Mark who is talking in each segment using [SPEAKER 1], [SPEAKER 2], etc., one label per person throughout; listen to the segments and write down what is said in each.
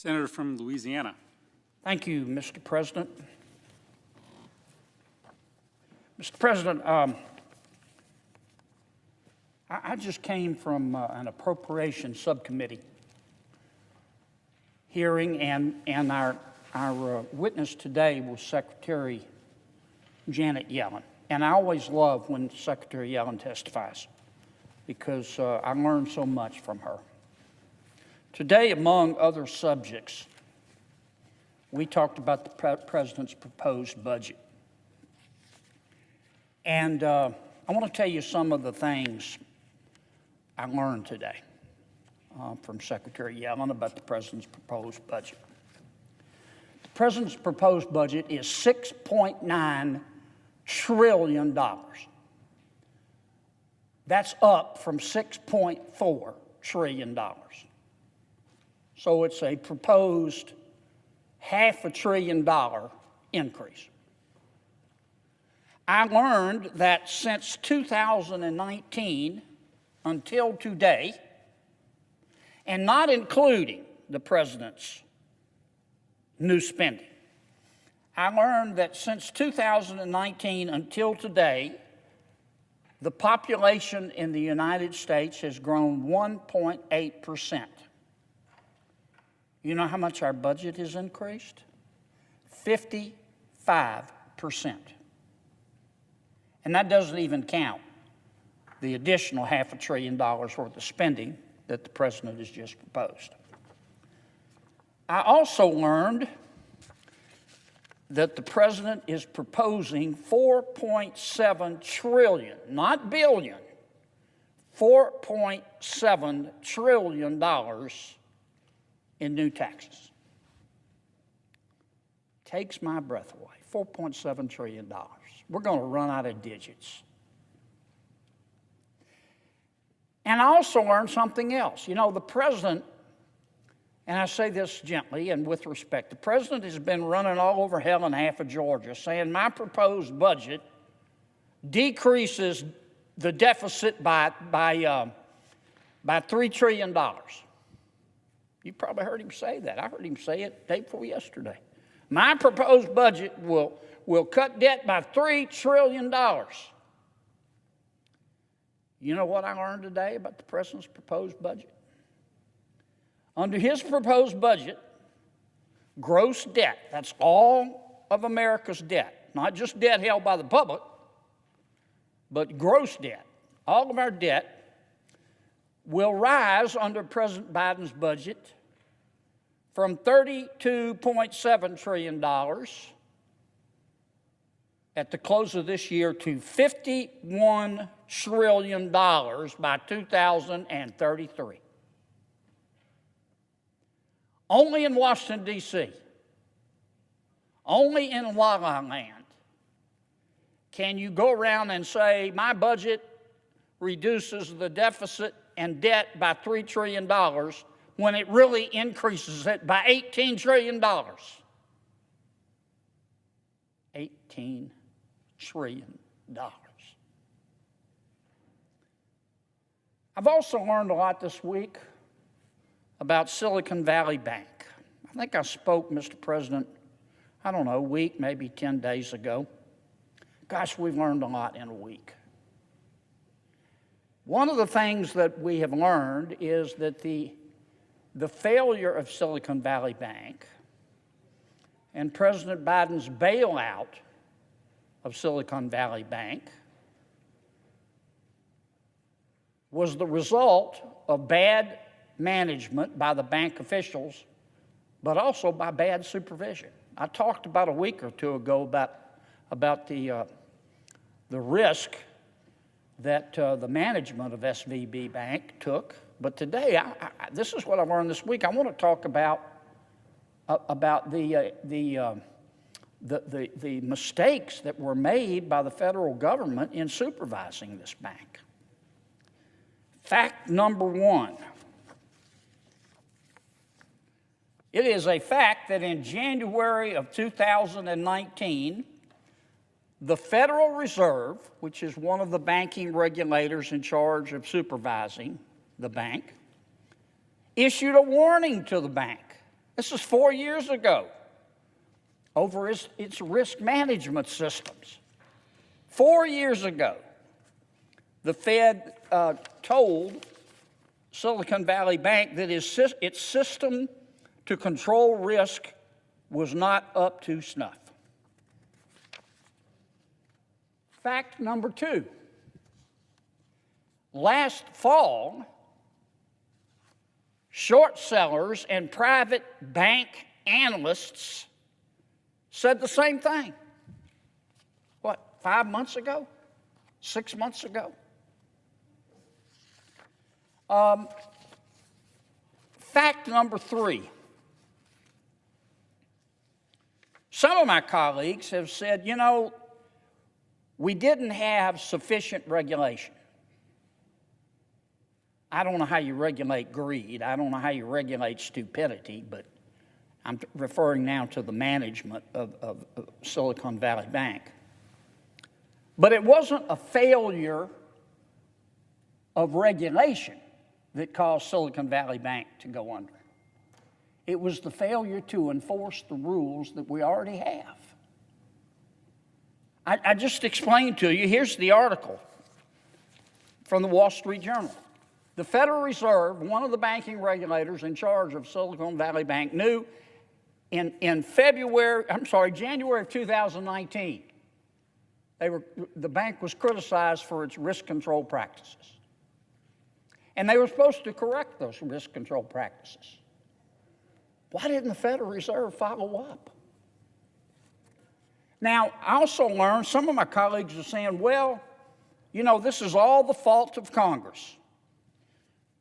[SPEAKER 1] Senator from Louisiana.
[SPEAKER 2] Thank you, Mr. President. Mr. President, I just came from an appropriation subcommittee hearing, and our witness today was Secretary Janet Yellen. And I always love when Secretary Yellen testifies because I learned so much from her. Today, among other subjects, we talked about the President's proposed budget. And I want to tell you some of the things I learned today from Secretary Yellen about the President's proposed budget. The President's proposed budget is $6.9 trillion. That's up from $6.4 trillion. So it's a proposed $500 billion increase. I learned that since 2019 until today, and not including the President's new spending, I learned that since 2019 until today, the population in the United States has grown 1.8%. You know how much our budget has increased? 55%. And that doesn't even count the additional $500 billion worth of spending that the President has just proposed. I also learned that the President is proposing $4.7 trillion, not billion, $4.7 trillion in new taxes. Takes my breath away. $4.7 trillion. We're going to run out of digits. And I also learned something else. You know, the President, and I say this gently and with respect, the President has been running all over hell and half of Georgia saying my proposed budget decreases the deficit by $3 trillion. You probably heard him say that. I heard him say it day before yesterday. My proposed budget will cut debt by $3 trillion. You know what I learned today about the President's proposed budget? Under his proposed budget, gross debt, that's all of America's debt, not just debt held by the public, but gross debt, all of our debt, will rise under President Biden's budget from $32.7 trillion at the close of this year to $51 trillion by 2033. Only in Washington, D.C., only in La La Land can you go around and say, my budget reduces the deficit and debt by $3 trillion when it really increases it by $18 trillion. $18 trillion. I've also learned a lot this week about Silicon Valley Bank. I think I spoke, Mr. President, I don't know, a week, maybe 10 days ago. Gosh, we've learned a lot in a week. One of the things that we have learned is that the failure of Silicon Valley Bank and President Biden's bailout of Silicon Valley Bank was the result of bad management by the bank officials, but also by bad supervision. I talked about a week or two ago about the risk that the management of SVB Bank took. But today, this is what I learned this week. I want to talk about the mistakes that were made by the federal government in supervising this bank. Fact number one. It is a fact that in January of 2019, the Federal Reserve, which is one of the banking regulators in charge of supervising the bank, issued a warning to the bank This is 4 years ago, over its risk management systems. 4 years ago, the Fed told Silicon Valley Bank that its system to control risk was not up to snuff. Fact number 2. Last fall, short sellers and private bank analysts said the same thing. What, 5 months ago? 6 months ago? Fact number 3. Some of my colleagues have said, you know, we didn't have sufficient regulation. I don't know how you regulate greed. I don't know how you regulate stupidity, but I'm referring now to the management of Silicon Valley Bank. But it wasn't a failure of regulation that caused Silicon Valley Bank to go under. It was the failure to enforce the rules that we already have. I just explained to you, here's the article from the Wall Street Journal. The Federal Reserve, one of the banking regulators in charge of Silicon Valley Bank, knew in January of 2019, the bank was criticized for its risk control practices. And they were supposed to correct those risk control practices. Why didn't the Federal Reserve follow up? Now, I also learned, some of my colleagues are saying, well, you know, this is all the fault of Congress.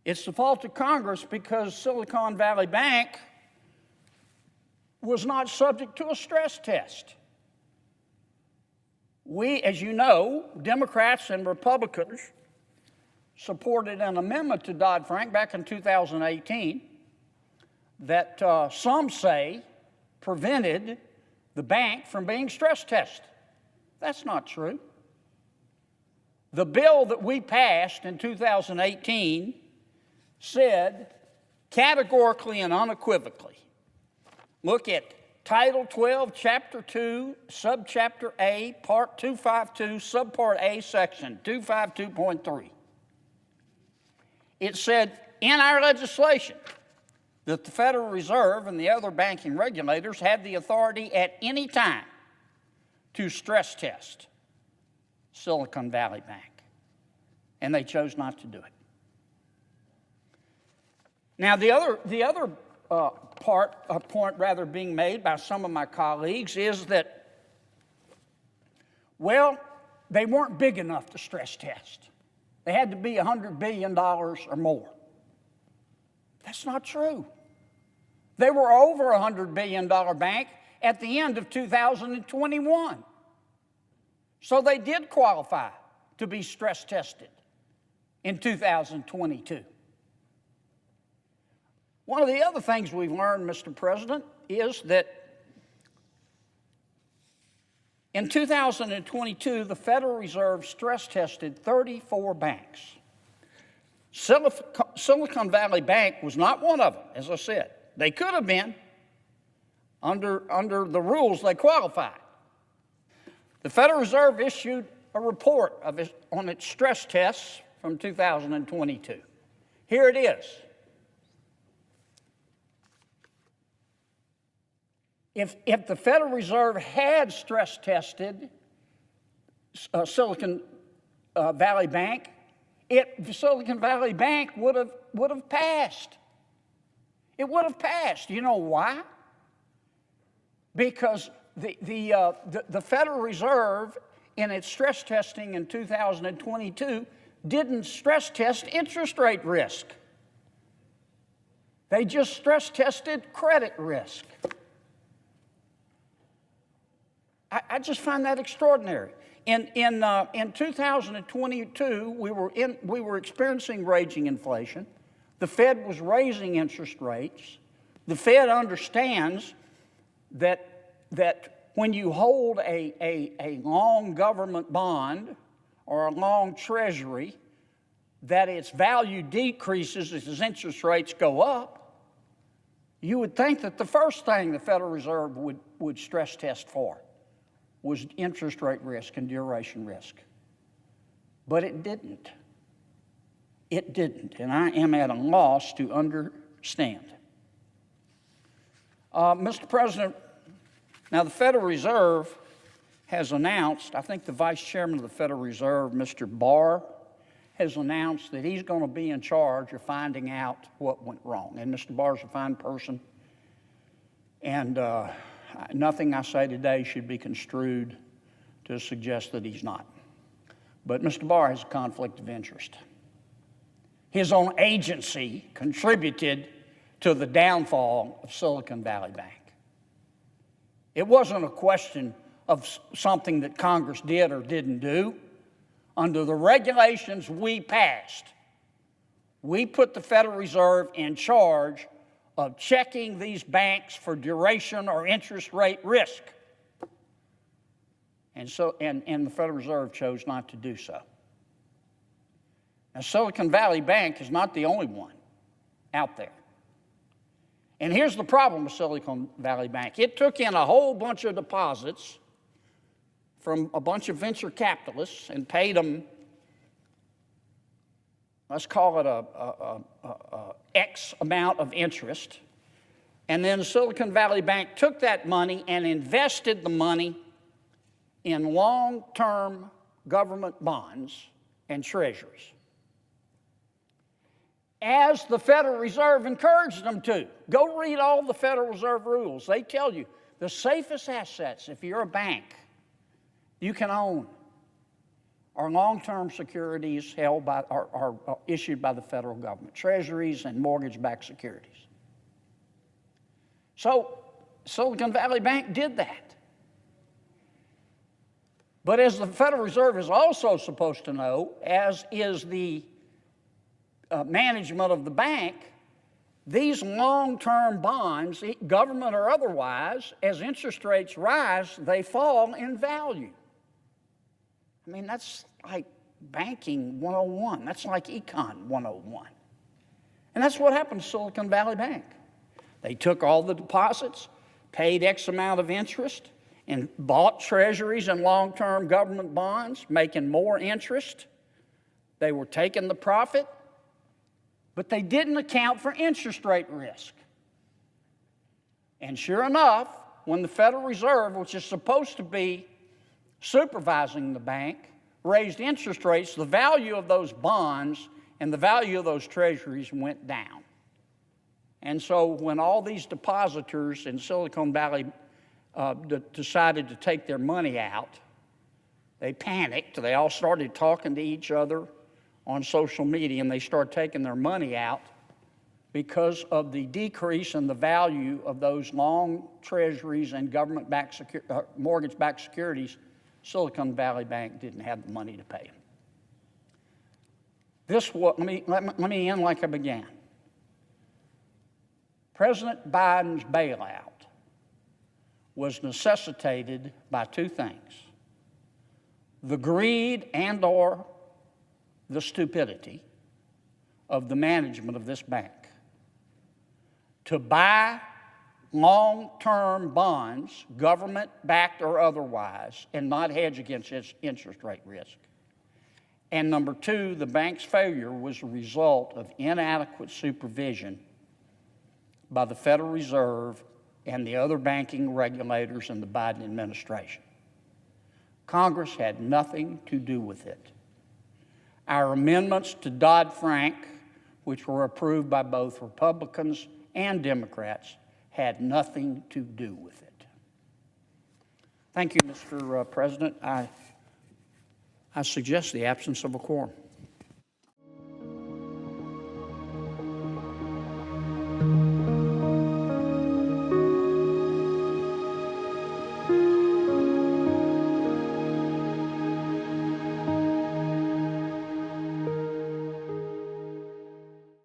[SPEAKER 2] It's the fault of Congress because Silicon Valley Bank was not subject to a stress test. We, as you know, Democrats and Republicans supported an amendment to Dodd-Frank back in 2018 that some say prevented the bank from being stress tested. That's not true. The bill that we passed in 2018 said categorically and unequivocally, look at Title 12, Chapter 2, Subchapter A, Part 252, Subpart A, Section 252.3. It said in our legislation that the Federal Reserve and the other banking regulators had the authority at any time to stress test Silicon Valley Bank, and they chose not to do it. Now, the other point being made by some of my colleagues is that, well, they weren't big enough to stress test. They had to be $100 billion or more. That's not true. They were over a $100 billion bank at the end of 2021. So they did qualify to be stress tested in 2022. One of the other things we've learned, Mr. President, is that in 2022, the Federal Reserve stress tested 34 banks. Silicon Valley Bank was not one of them, as I said. They could have been. Under the rules, they qualified. The Federal Reserve issued a report on its stress tests from 2022. Here it is. If the Federal Reserve had stress tested Silicon Valley Bank, Silicon Valley Bank would have passed. It would have passed. You know why? Because the Federal Reserve, in its stress testing in 2022, didn't stress test interest rate risk. They just stress tested credit risk. I just find that extraordinary. In 2022, we were experiencing raging inflation. The Fed was raising interest rates. The Fed understands that when you hold a long government bond or a long treasury, that its value decreases as interest rates go up. you would think that the first thing the Federal Reserve would stress test for was interest rate risk and duration risk. But it didn't. It didn't, and I am at a loss to understand. Mr. President, now the Federal Reserve has announced, I think the Vice Chairman of the Federal Reserve, Mr. Barr, has announced that he's going to be in charge of finding out what went wrong. And Mr. Barr's a fine person, and nothing I say today should be construed to suggest that he's not. But Mr. Barr has a conflict of interest. His own agency contributed to the downfall of Silicon Valley Bank. It wasn't a question of something that Congress did or didn't do. Under the regulations we passed, we put the Federal Reserve in charge of checking these banks for duration or interest rate risk. And the Federal Reserve chose not to do so. Now, Silicon Valley Bank is not the only one out there. And here's the problem with Silicon Valley Bank. It took in a whole bunch of deposits from a bunch of venture capitalists and paid them, let's call it a X amount of interest. And then Silicon Valley Bank took that money and invested the money in long-term government bonds and treasuries, as the Federal Reserve encouraged them to. Go read all the Federal Reserve rules. They tell you the safest assets, if you're a bank, you can own are long-term securities held by, are issued by the federal government, treasuries and mortgage-backed securities. So Silicon Valley Bank did that. But as the Federal Reserve is also supposed to know, as is the management of the bank, these long-term bonds, government or otherwise, as interest rates rise, they fall in value. I mean, that's like banking 101. That's like econ 101. And that's what happened to Silicon Valley Bank. They took all the deposits, paid X amount of interest, and bought treasuries and long-term government bonds, making more interest. They were taking the profit, but they didn't account for interest rate risk. And sure enough, when the Federal Reserve, which is supposed to be supervising the bank, raised interest rates, the value of those bonds and the value of those treasuries went down. And so when all these depositors in Silicon Valley decided to take their money out, they panicked. They all started talking to each other on social media, and they started taking their money out because of the decrease in the value of those long treasuries and government-backed mortgage-backed securities. Silicon Valley Bank didn't have the money to pay them. Let me end like I began. President Biden's bailout was necessitated by two things: the greed and or the stupidity of the management of this bank to buy long-term bonds, government-backed or otherwise, and not hedge against its interest rate risk. And number two, the bank's failure was a result of inadequate supervision by the Federal Reserve and the other banking regulators in the Biden administration. Congress had nothing to do with it. Our amendments to Dodd-Frank, which were approved by both Republicans and Democrats, had nothing to do with it. Thank you, Mr. President. I suggest the absence of a quorum.